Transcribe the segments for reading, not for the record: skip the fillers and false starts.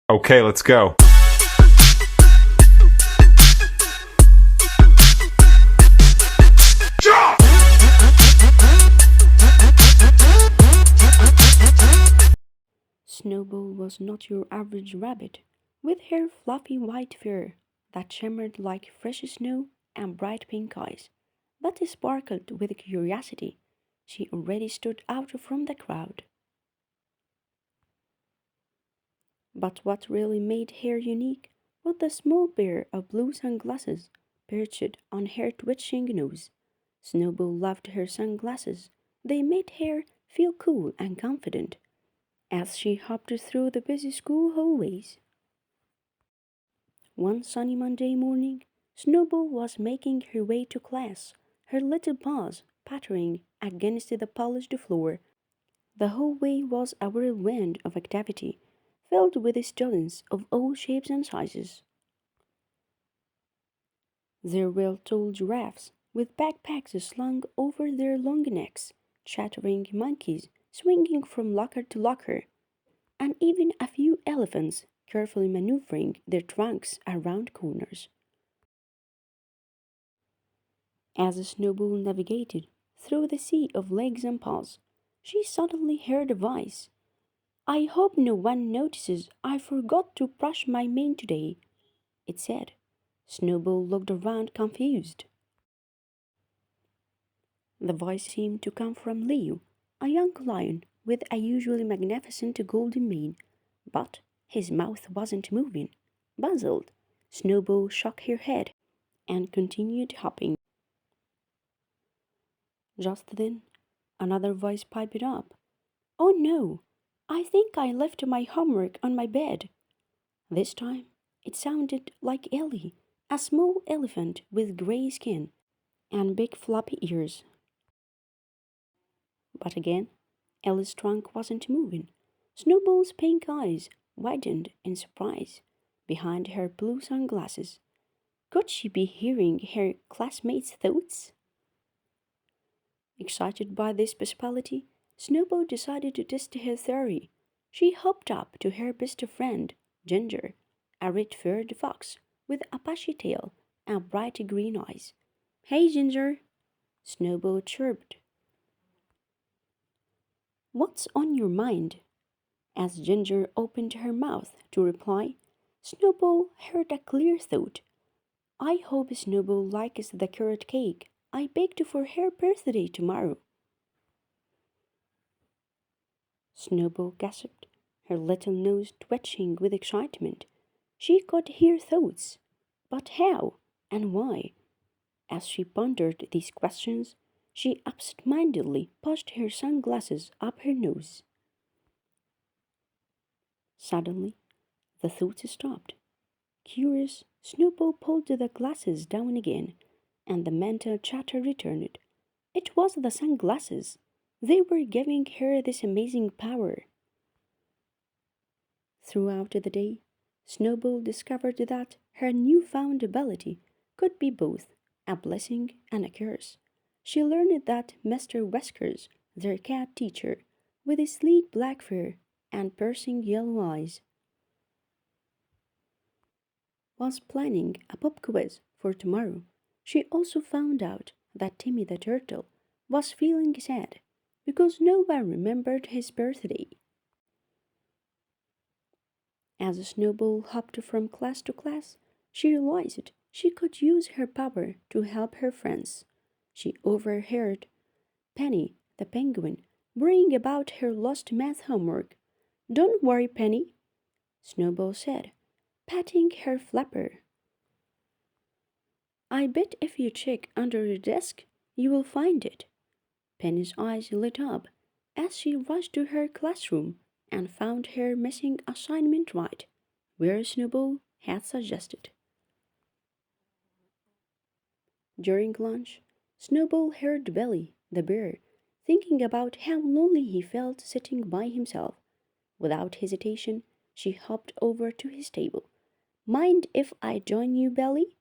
Okay, let's go. Snowball was not your average rabbit, with her fluffy white fur that shimmered like fresh snow and bright pink eyes, but sparkled with curiosity. She already stood out from the crowd. But what really made her unique was the small pair of blue sunglasses perched on her twitching nose. Snowball loved her sunglasses. They made her feel cool and confident as she hopped through the busy school hallways. One sunny Monday morning, Snowball was making her way to class, her little paws pattering against the polished floor. The hallway was a whirlwind of activity, filled with students of all shapes and sizes. There were tall giraffes with backpacks slung over their long necks, chattering monkeys swinging from locker to locker, and even a few elephants carefully maneuvering their trunks around corners. As Snowball navigated through the sea of legs and paws, she suddenly heard a voice. "I hope no one notices I forgot to brush my mane today," it said. Snowball looked around confused. The voice seemed to come from Leo, a young lion with a usually magnificent golden mane, but his mouth wasn't moving. Puzzled, Snowball shook her head and continued hopping. Just then, another voice piped up. "Oh no, I think I left my homework on my bed." This time, it sounded like Ellie, a small elephant with gray skin and big floppy ears. But again, Ellie's trunk wasn't moving. Snowball's pink eyes widened in surprise behind her blue sunglasses. Could she be hearing her classmates' thoughts? Excited by this possibility, Snowball decided to test her theory. She hopped up to her best friend, Ginger, a red-furred fox with a bushy tail and bright green eyes. "Hey, Ginger," Snowball chirped. "What's on your mind?" As Ginger opened her mouth to reply, Snowball heard a clear thought. "I hope Snowball likes the carrot cake I baked for her birthday tomorrow." Snowball gasped, her little nose twitching with excitement. She could hear thoughts, but how and why? As she pondered these questions, she absent-mindedly pushed her sunglasses up her nose. Suddenly, the thoughts stopped. Curious, Snowball pulled the glasses down again, and the mental chatter returned. It was the sunglasses. They were giving her this amazing power. Throughout the day, Snowball discovered that her newfound ability could be both a blessing and a curse. She learned that Mr. Whiskers, their cat teacher, with his sleek black fur and piercing yellow eyes, was planning a pop quiz for tomorrow. She also found out that Timmy the Turtle was feeling sad because no one remembered his birthday. As Snowball hopped from class to class, she realized she could use her power to help her friends. She overheard Penny, the penguin, worrying about her lost math homework. "Don't worry, Penny," Snowball said, patting her flapper. "I bet if you check under your desk, you will find it." Penny's eyes lit up as she rushed to her classroom and found her missing assignment right where Snowball had suggested. During lunch, Snowball heard Billy, the bear, thinking about how lonely he felt sitting by himself. Without hesitation, she hopped over to his table. "Mind if I join you, Billy?"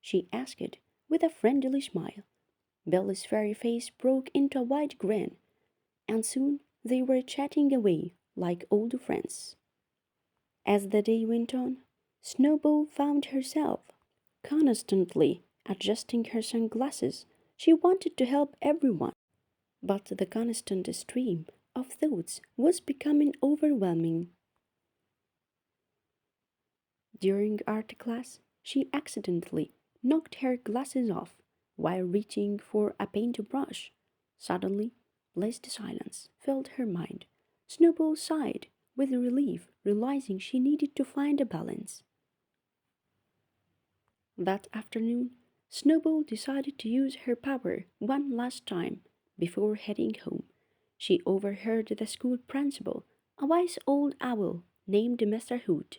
she asked, with a friendly smile. Billy's furry face broke into a wide grin, and soon they were chatting away like old friends. As the day went on, Snowball found herself constantly adjusting her sunglasses. She wanted to help everyone, but the constant stream of thoughts was becoming overwhelming. During art class, she accidentally knocked her glasses off while reaching for a paintbrush. Suddenly, blessed silence filled her mind. Snowball sighed with relief, realizing she needed to find a balance. That afternoon, Snowball decided to use her power one last time before heading home. She overheard the school principal, a wise old owl named Mr. Hoot,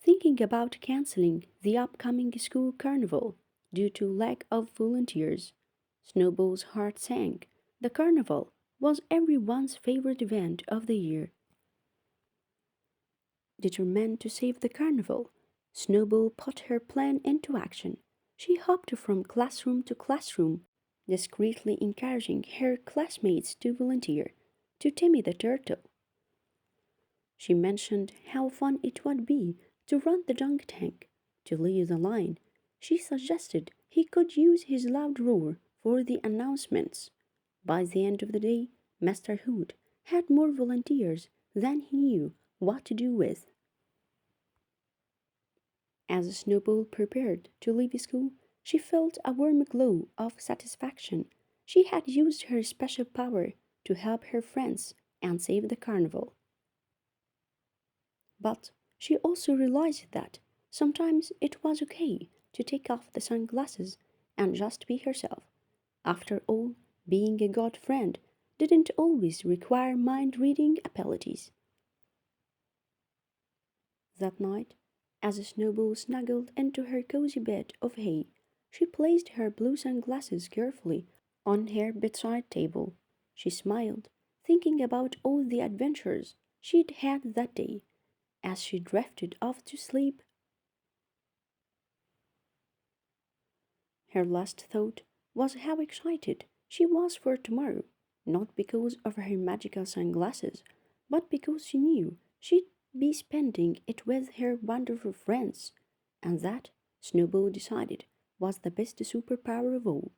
thinking about canceling the upcoming school carnival due to lack of volunteers. Snowball's heart sank. The carnival was everyone's favorite event of the year. Determined to save the carnival, Snowball put her plan into action. She hopped from classroom to classroom, discreetly encouraging her classmates to volunteer. To Timmy the turtle, she mentioned how fun it would be to run the dunk tank. To Leo the lion, she suggested he could use his loud roar for the announcements. By the end of the day, Master Hoot had more volunteers than he knew what to do with. As Snowball prepared to leave school, she felt a warm glow of satisfaction. She had used her special power to help her friends and save the carnival. But she also realized that sometimes it was okay to take off the sunglasses and just be herself. After all, being a good friend didn't always require mind reading abilities. That night, as Snowball snuggled into her cozy bed of hay, she placed her blue sunglasses carefully on her bedside table. She smiled, thinking about all the adventures she'd had that day. As she drifted off to sleep, her last thought was how excited she was for tomorrow, not because of her magical sunglasses, but because she knew she'd be spending it with her wonderful friends, and that, Snowball decided, was the best superpower of all.